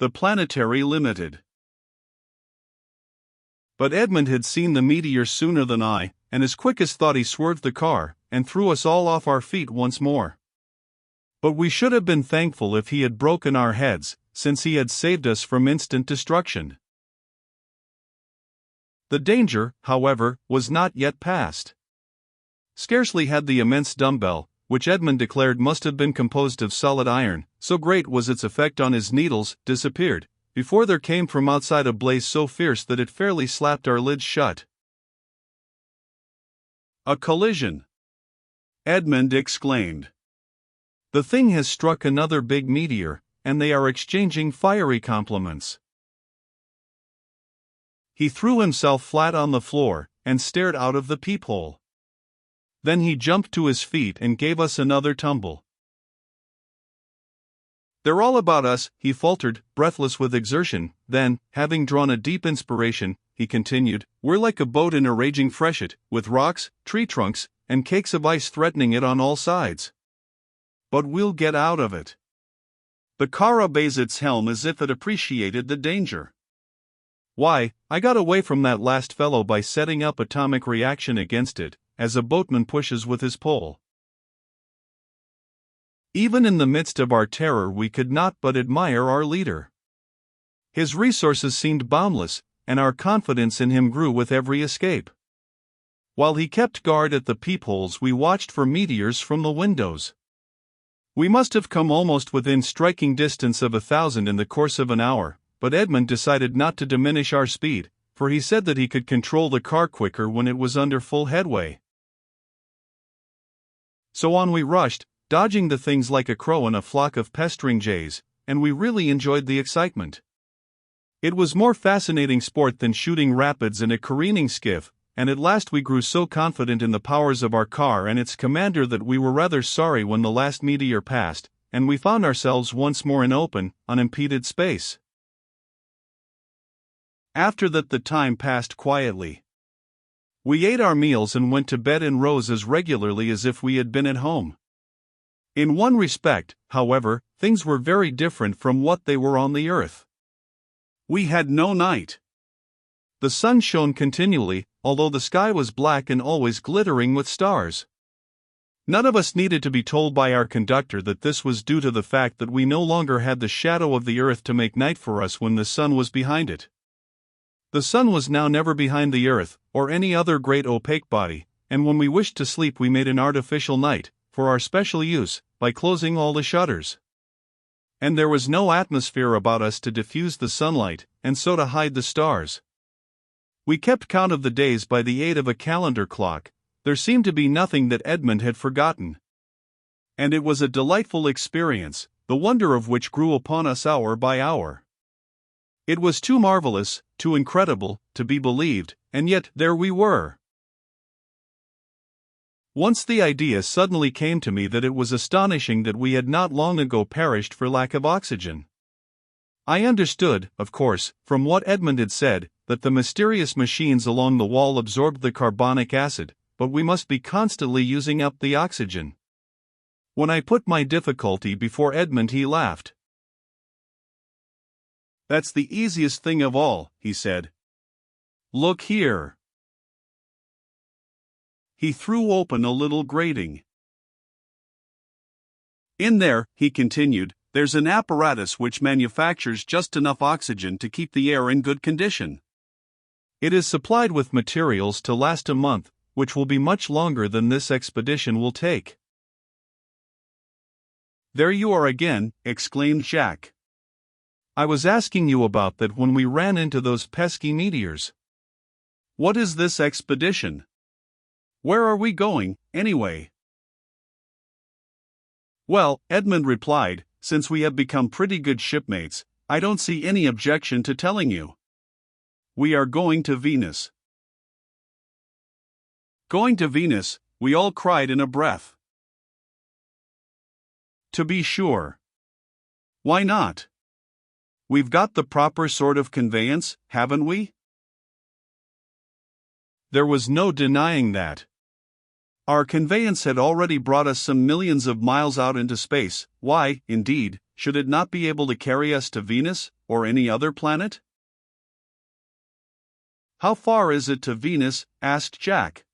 the Planetary Limited. But Edmund had seen the meteor sooner than I, and as quick as thought he swerved the car, and threw us all off our feet once more. But we should have been thankful if he had broken our heads, since he had saved us from instant destruction. The danger, however, was not yet past. Scarcely had the immense dumbbell, which Edmund declared must have been composed of solid iron, so great was its effect on his needles, disappeared, before there came from outside a blaze so fierce that it fairly slapped our lids shut. "A collision!" Edmund exclaimed. "The thing has struck another big meteor, and they are exchanging fiery compliments." He threw himself flat on the floor, and stared out of the peephole. Then he jumped to his feet and gave us another tumble. "They're all about us," he faltered, breathless with exertion. Then, having drawn a deep inspiration, he continued, "We're like a boat in a raging freshet, with rocks, tree trunks, and cakes of ice threatening it on all sides. But we'll get out of it. The car obeys its helm as if it appreciated the danger. Why, I got away from that last fellow by setting up atomic reaction against it, as a boatman pushes with his pole." Even in the midst of our terror we could not but admire our leader. His resources seemed boundless, and our confidence in him grew with every escape. While he kept guard at the peepholes we watched for meteors from the windows. We must have come almost within striking distance of 1,000 in the course of an hour, but Edmund decided not to diminish our speed, for he said that he could control the car quicker when it was under full headway. So on we rushed, dodging the things like a crow in a flock of pestering jays, and we really enjoyed the excitement. It was more fascinating sport than shooting rapids in a careening skiff, and at last we grew so confident in the powers of our car and its commander that we were rather sorry when the last meteor passed, and we found ourselves once more in open, unimpeded space. After that the time passed quietly. We ate our meals and went to bed in rows as regularly as if we had been at home. In one respect, however, things were very different from what they were on the earth. We had no night. The sun shone continually, although the sky was black and always glittering with stars. None of us needed to be told by our conductor that this was due to the fact that we no longer had the shadow of the earth to make night for us when the sun was behind it. The sun was now never behind the earth, or any other great opaque body, and when we wished to sleep we made an artificial night, for our special use, by closing all the shutters. And there was no atmosphere about us to diffuse the sunlight, and so to hide the stars. We kept count of the days by the aid of a calendar clock. There seemed to be nothing that Edmund had forgotten. And it was a delightful experience, the wonder of which grew upon us hour by hour. It was too marvelous, too incredible, to be believed, and yet there we were. Once the idea suddenly came to me that it was astonishing that we had not long ago perished for lack of oxygen. I understood, of course, from what Edmund had said, that the mysterious machines along the wall absorbed the carbonic acid, but we must be constantly using up the oxygen. When I put my difficulty before Edmund he laughed. "That's the easiest thing of all," he said. "Look here." He threw open a little grating. "In there," he continued, "there's an apparatus which manufactures just enough oxygen to keep the air in good condition. It is supplied with materials to last a month, which will be much longer than this expedition will take." "There you are again," exclaimed Jacques. "I was asking you about that when we ran into those pesky meteors. What is this expedition? Where are we going, anyway?" "Well," Edmund replied, "since we have become pretty good shipmates, I don't see any objection to telling you. We are going to Venus." "Going to Venus," we all cried in a breath. "To be sure. Why not? We've got the proper sort of conveyance, haven't we?" There was no denying that. Our conveyance had already brought us some millions of miles out into space. Why, indeed, should it not be able to carry us to Venus, or any other planet? How far is it to Venus? Asked Jack.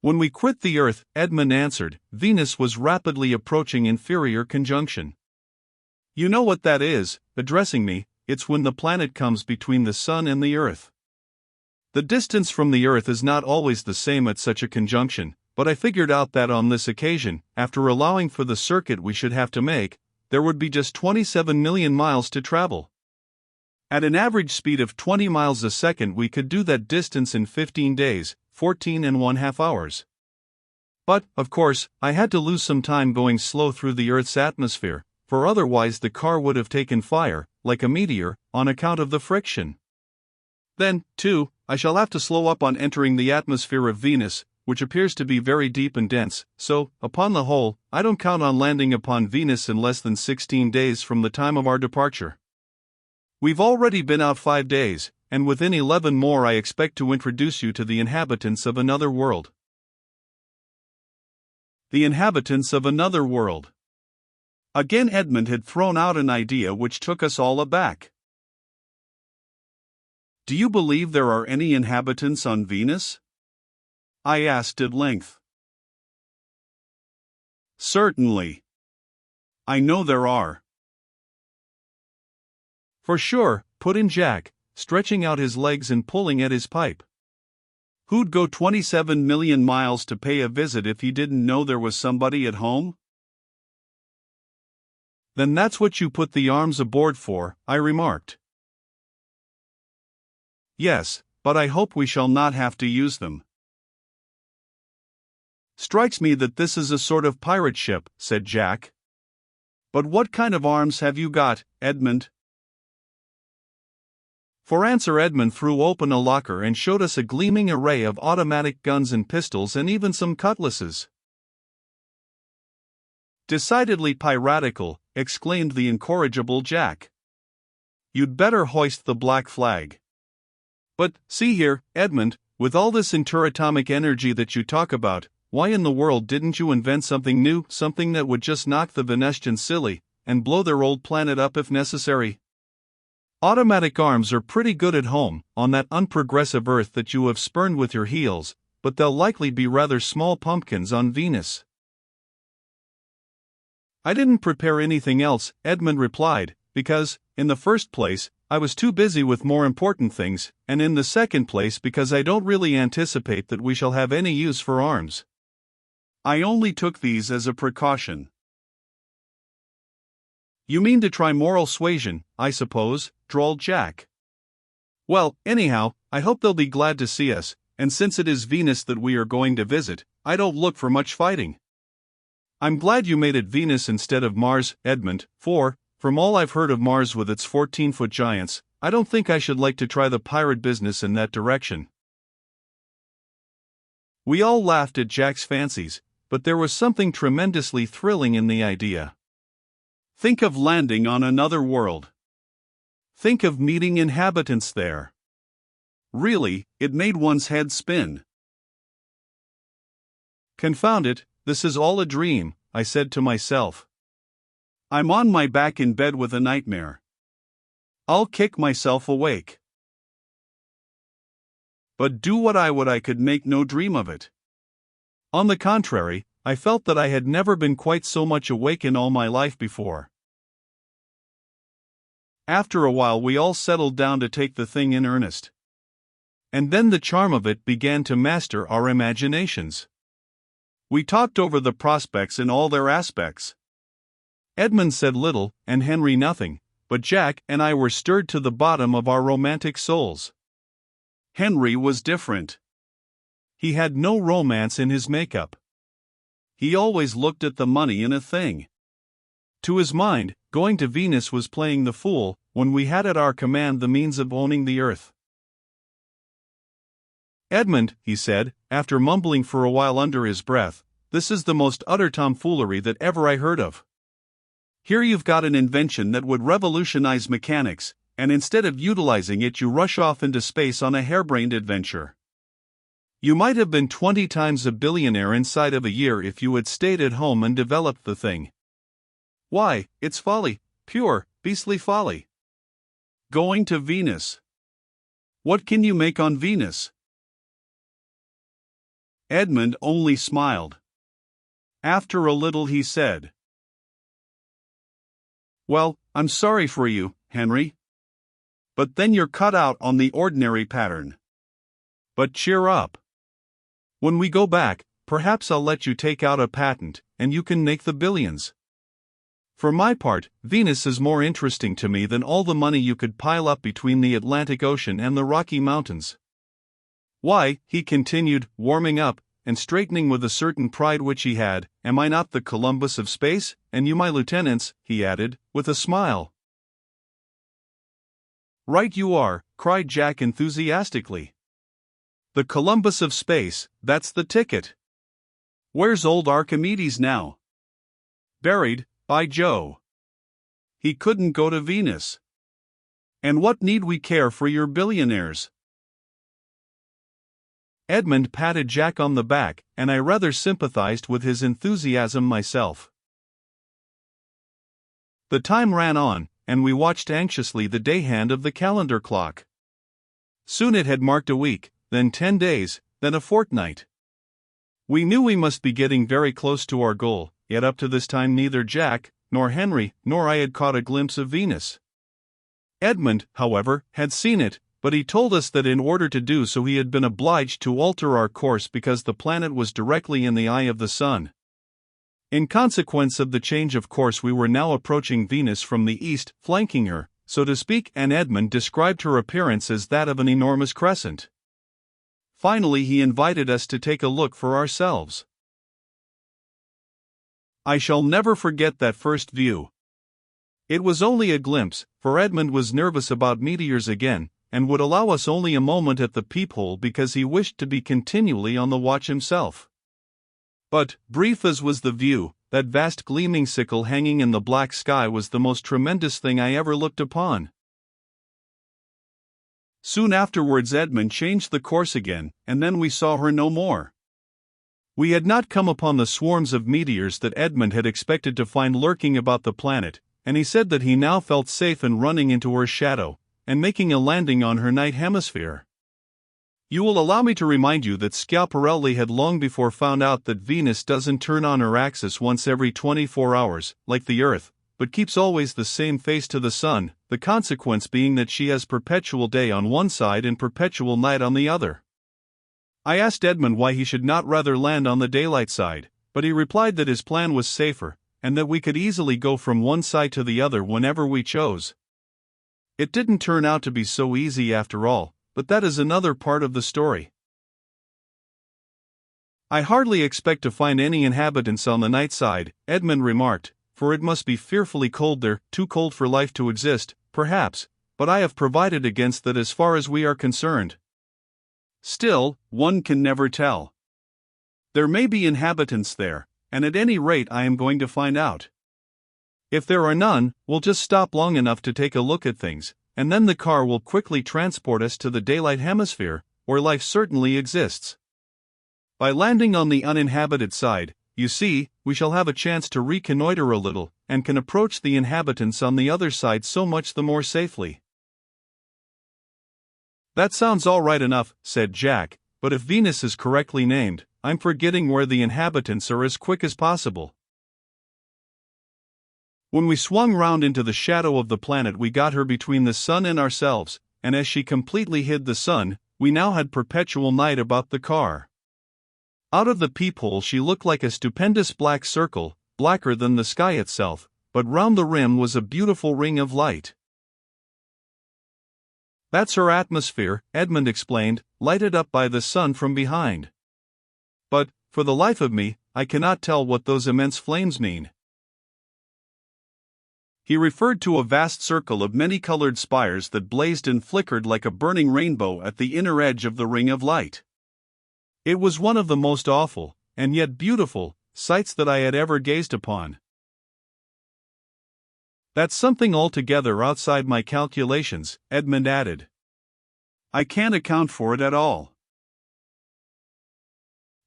When we quit the Earth, Edmund answered, Venus was rapidly approaching inferior conjunction. You know what that is, addressing me, it's when the planet comes between the Sun and the Earth. The distance from the Earth is not always the same at such a conjunction, but I figured out that on this occasion, after allowing for the circuit we should have to make, there would be just 27 million miles to travel. At an average speed of 20 miles a second, we could do that distance in 15 days, 14½ hours. But, of course, I had to lose some time going slow through the Earth's atmosphere, for otherwise the car would have taken fire, like a meteor, on account of the friction. Then, too, I shall have to slow up on entering the atmosphere of Venus, which appears to be very deep and dense, so, upon the whole, I don't count on landing upon Venus in less than 16 days from the time of our departure. We've already been out 5 days, and within 11 more I expect to introduce you to the inhabitants of another world. The inhabitants of another world. Again Edmund had thrown out an idea which took us all aback. Do you believe there are any inhabitants on Venus? I asked at length. Certainly. I know there are. For sure, put in Jack, stretching out his legs and pulling at his pipe. Who'd go 27 million miles to pay a visit if he didn't know there was somebody at home? Then that's what you put the arms aboard for, I remarked. Yes, but I hope we shall not have to use them. Strikes me that this is a sort of pirate ship, said Jack. But what kind of arms have you got, Edmund? For answer Edmund threw open a locker and showed us a gleaming array of automatic guns and pistols and even some cutlasses. Decidedly piratical, exclaimed the incorrigible Jack. You'd better hoist the black flag. But, see here, Edmund, with all this interatomic energy that you talk about, why in the world didn't you invent something new, something that would just knock the Venusians silly, and blow their old planet up if necessary? Automatic arms are pretty good at home, on that unprogressive Earth that you have spurned with your heels, but they'll likely be rather small pumpkins on Venus. I didn't prepare anything else, Edmund replied, because, in the first place, I was too busy with more important things, and in the second place because I don't really anticipate that we shall have any use for arms. I only took these as a precaution. You mean to try moral suasion, I suppose, drawled Jack. Well, anyhow, I hope they'll be glad to see us, and since it is Venus that we are going to visit, I don't look for much fighting. I'm glad you made it Venus instead of Mars, Edmund, for, from all I've heard of Mars with its 14-foot giants, I don't think I should like to try the pirate business in that direction. We all laughed at Jack's fancies, but there was something tremendously thrilling in the idea. Think of landing on another world. Think of meeting inhabitants there. Really, it made one's head spin. Confound it, this is all a dream, I said to myself. I'm on my back in bed with a nightmare. I'll kick myself awake. But do what I would, I could make no dream of it. On the contrary, I felt that I had never been quite so much awake in all my life before. After a while we all settled down to take the thing in earnest. And then the charm of it began to master our imaginations. We talked over the prospects in all their aspects. Edmund said little, and Henry nothing, but Jack and I were stirred to the bottom of our romantic souls. Henry was different. He had no romance in his makeup. He always looked at the money in a thing. To his mind, going to Venus was playing the fool, when we had at our command the means of owning the Earth. Edmund, he said, after mumbling for a while under his breath, this is the most utter tomfoolery that ever I heard of. Here you've got an invention that would revolutionize mechanics, and instead of utilizing it you rush off into space on a harebrained adventure. You might have been 20 times a billionaire inside of a year if you had stayed at home and developed the thing. Why, it's folly, pure, beastly folly. Going to Venus. What can you make on Venus? Edmund only smiled. After a little he said, Well, I'm sorry for you, Henry. But then you're cut out on the ordinary pattern. But cheer up. When we go back, perhaps I'll let you take out a patent, and you can make the billions. For my part, Venus is more interesting to me than all the money you could pile up between the Atlantic Ocean and the Rocky Mountains. Why, he continued, warming up, and straightening with a certain pride which he had, am I not the Columbus of space, and you my lieutenants, he added, with a smile. Right you are, cried Jack enthusiastically. The Columbus of space, that's the ticket. Where's old Archimedes now? Buried, by Joe. He couldn't go to Venus. And what need we care for your billionaires? Edmund patted Jack on the back, and I rather sympathized with his enthusiasm myself. The time ran on, and we watched anxiously the day hand of the calendar clock. Soon it had marked a week, then 10 days, then a fortnight. We knew we must be getting very close to our goal, yet up to this time neither Jack, nor Henry, nor I had caught a glimpse of Venus. Edmund, however, had seen it, but he told us that in order to do so he had been obliged to alter our course because the planet was directly in the eye of the sun. In consequence of the change of course we were now approaching Venus from the east, flanking her, so to speak, and Edmund described her appearance as that of an enormous crescent. Finally he invited us to take a look for ourselves. I shall never forget that first view. It was only a glimpse, for Edmund was nervous about meteors again, and would allow us only a moment at the peephole because he wished to be continually on the watch himself. But, brief as was the view, that vast gleaming sickle hanging in the black sky was the most tremendous thing I ever looked upon. Soon afterwards Edmund changed the course again, and then we saw her no more. We had not come upon the swarms of meteors that Edmund had expected to find lurking about the planet, and he said that he now felt safe in running into her shadow, and making a landing on her night hemisphere. You will allow me to remind you that Schiaparelli had long before found out that Venus doesn't turn on her axis once every 24 hours, like the Earth, but keeps always the same face to the sun, the consequence being that she has perpetual day on one side and perpetual night on the other. I asked Edmund why he should not rather land on the daylight side, but he replied that his plan was safer, and that we could easily go from one side to the other whenever we chose. It didn't turn out to be so easy after all, but that is another part of the story. I hardly expect to find any inhabitants on the night side, Edmund remarked, for it must be fearfully cold there, too cold for life to exist, perhaps, but I have provided against that as far as we are concerned. Still, one can never tell. There may be inhabitants there, and at any rate I am going to find out. If there are none, we'll just stop long enough to take a look at things, and then the car will quickly transport us to the daylight hemisphere, where life certainly exists. By landing on the uninhabited side, you see, we shall have a chance to reconnoiter a little, and can approach the inhabitants on the other side so much the more safely. That sounds all right enough, said Jack, but if Venus is correctly named, I'm forgetting where the inhabitants are as quick as possible. When we swung round into the shadow of the planet we got her between the sun and ourselves, and as she completely hid the sun, we now had perpetual night about the car. Out of the peephole she looked like a stupendous black circle, blacker than the sky itself, but round the rim was a beautiful ring of light. That's her atmosphere, Edmund explained, lighted up by the sun from behind. But, for the life of me, I cannot tell what those immense flames mean. He referred to a vast circle of many-colored spires that blazed and flickered like a burning rainbow at the inner edge of the ring of light. It was one of the most awful, and yet beautiful, sights that I had ever gazed upon. That's something altogether outside my calculations, Edmund added. I can't account for it at all.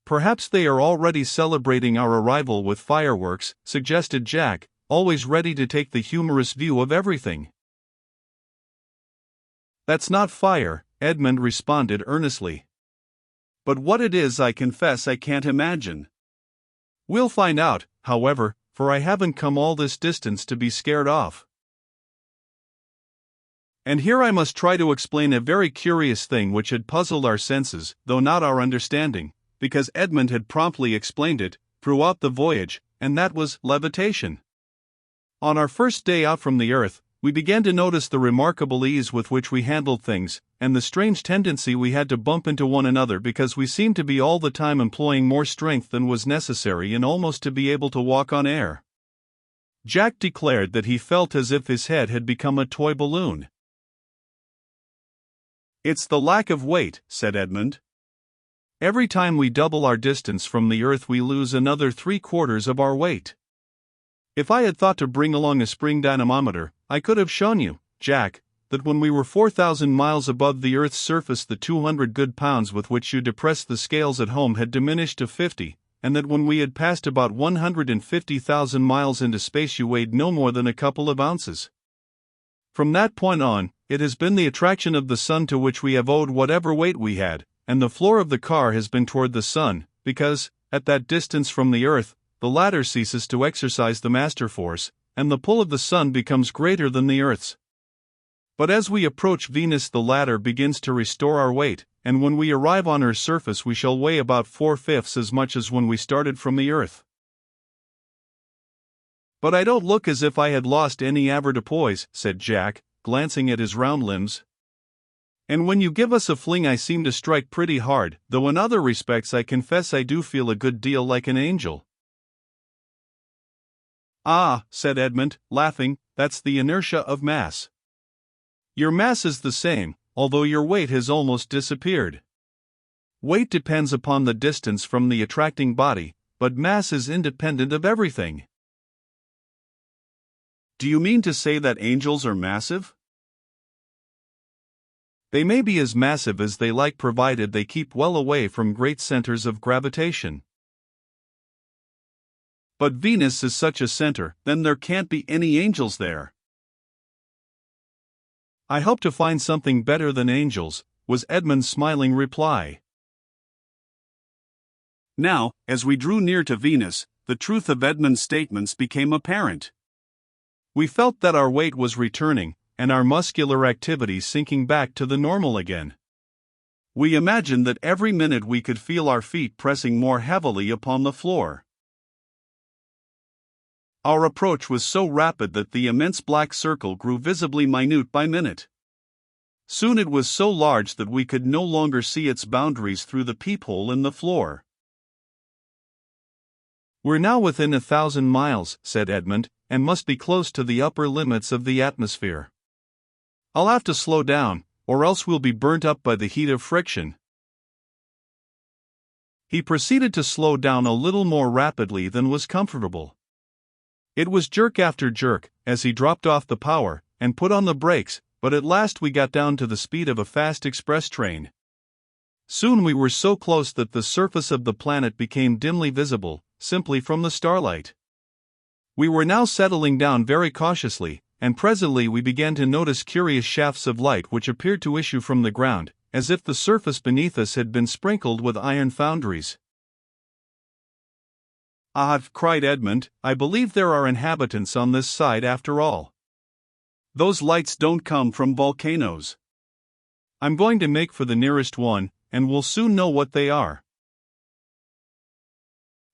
Perhaps they are already celebrating our arrival with fireworks, suggested Jack, always ready to take the humorous view of everything. "That's not fire," Edmund responded earnestly. "But what it is, I confess I can't imagine." "We'll find out, however, for I haven't come all this distance to be scared off." And here I must try to explain a very curious thing which had puzzled our senses, though not our understanding, because Edmund had promptly explained it throughout the voyage, and that was levitation. On our first day out from the earth, we began to notice the remarkable ease with which we handled things, and the strange tendency we had to bump into one another because we seemed to be all the time employing more strength than was necessary and almost to be able to walk on air. Jack declared that he felt as if his head had become a toy balloon. "It's the lack of weight," said Edmund. "Every time we double our distance from the earth we lose another 3/4 of our weight. If I had thought to bring along a spring dynamometer, I could have shown you, Jack, that when we were 4,000 miles above the Earth's surface the 200 good pounds with which you depressed the scales at home had diminished to 50, and that when we had passed about 150,000 miles into space you weighed no more than a couple of ounces. From that point on, it has been the attraction of the sun to which we have owed whatever weight we had, and the floor of the car has been toward the sun, because, at that distance from the Earth, the latter ceases to exercise the master force, and the pull of the sun becomes greater than the Earth's. But as we approach Venus the latter begins to restore our weight, and when we arrive on her surface we shall weigh about 4/5 as much as when we started from the Earth. But I don't look as if I had lost any avoirdupois," said Jack, glancing at his round limbs. "And when you give us a fling I seem to strike pretty hard, though in other respects I confess I do feel a good deal like an angel." "Ah," said Edmund, laughing, "that's the inertia of mass. Your mass is the same, although your weight has almost disappeared. Weight depends upon the distance from the attracting body, but mass is independent of everything." "Do you mean to say that angels are massive?" "They may be as massive as they like provided they keep well away from great centers of gravitation." "But Venus is such a center, then there can't be any angels there." "I hope to find something better than angels," was Edmund's smiling reply. Now, as we drew near to Venus, the truth of Edmund's statements became apparent. We felt that our weight was returning, and our muscular activity sinking back to the normal again. We imagined that every minute we could feel our feet pressing more heavily upon the floor. Our approach was so rapid that the immense black circle grew visibly minute by minute. Soon it was so large that we could no longer see its boundaries through the peephole in the floor. "We're now within 1,000 miles, said Edmund, "and must be close to the upper limits of the atmosphere. I'll have to slow down, or else we'll be burnt up by the heat of friction." He proceeded to slow down a little more rapidly than was comfortable. It was jerk after jerk, as he dropped off the power, and put on the brakes, but at last we got down to the speed of a fast express train. Soon we were so close that the surface of the planet became dimly visible, simply from the starlight. We were now settling down very cautiously, and presently we began to notice curious shafts of light which appeared to issue from the ground, as if the surface beneath us had been sprinkled with iron foundries. "Ah," cried Edmund, "I believe there are inhabitants on this side after all. Those lights don't come from volcanoes. I'm going to make for the nearest one, and we'll soon know what they are."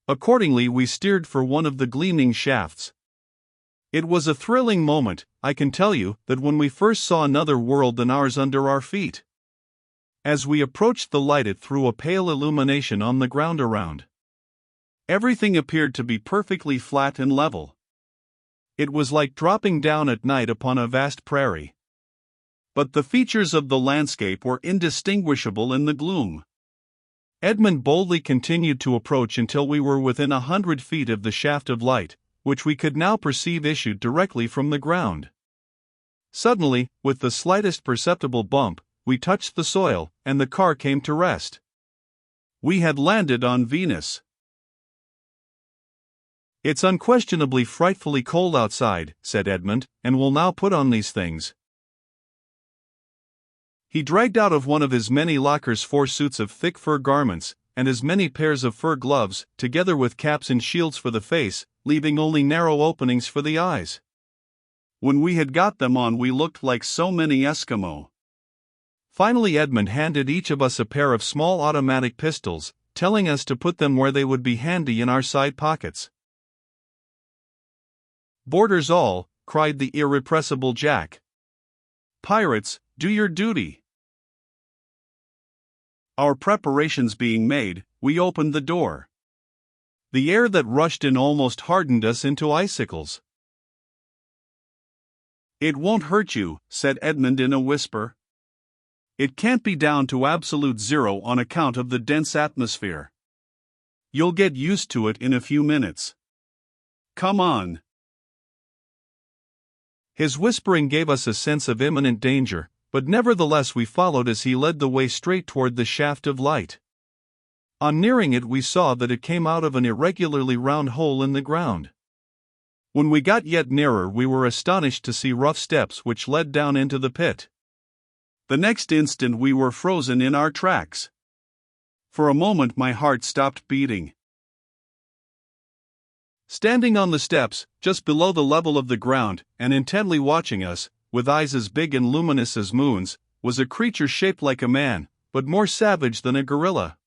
Accordingly we steered for one of the gleaming shafts. It was a thrilling moment, I can tell you, that when we first saw another world than ours under our feet. As we approached the light it threw a pale illumination on the ground around. Everything appeared to be perfectly flat and level. It was like dropping down at night upon a vast prairie. But the features of the landscape were indistinguishable in the gloom. Edmund boldly continued to approach until we were within 100 feet of the shaft of light, which we could now perceive issued directly from the ground. Suddenly, with the slightest perceptible bump, we touched the soil, and the car came to rest. We had landed on Venus. "It's unquestionably frightfully cold outside," said Edmund, "and we'll now put on these things." He dragged out of one of his many lockers 4 suits of thick fur garments, and as many pairs of fur gloves, together with caps and shields for the face, leaving only narrow openings for the eyes. When we had got them on, we looked like so many Eskimo. Finally, Edmund handed each of us a pair of small automatic pistols, telling us to put them where they would be handy in our side pockets. "Boarders all," cried the irrepressible Jack. "Pirates, do your duty." Our preparations being made, we opened the door. The air that rushed in almost hardened us into icicles. "It won't hurt you," said Edmund in a whisper. "It can't be down to absolute zero on account of the dense atmosphere. You'll get used to it in a few minutes. Come on." His whispering gave us a sense of imminent danger, but nevertheless we followed as he led the way straight toward the shaft of light. On nearing it, we saw that it came out of an irregularly round hole in the ground. When we got yet nearer, we were astonished to see rough steps which led down into the pit. The next instant we were frozen in our tracks. For a moment my heart stopped beating. Standing on the steps, just below the level of the ground, and intently watching us, with eyes as big and luminous as moons, was a creature shaped like a man, but more savage than a gorilla.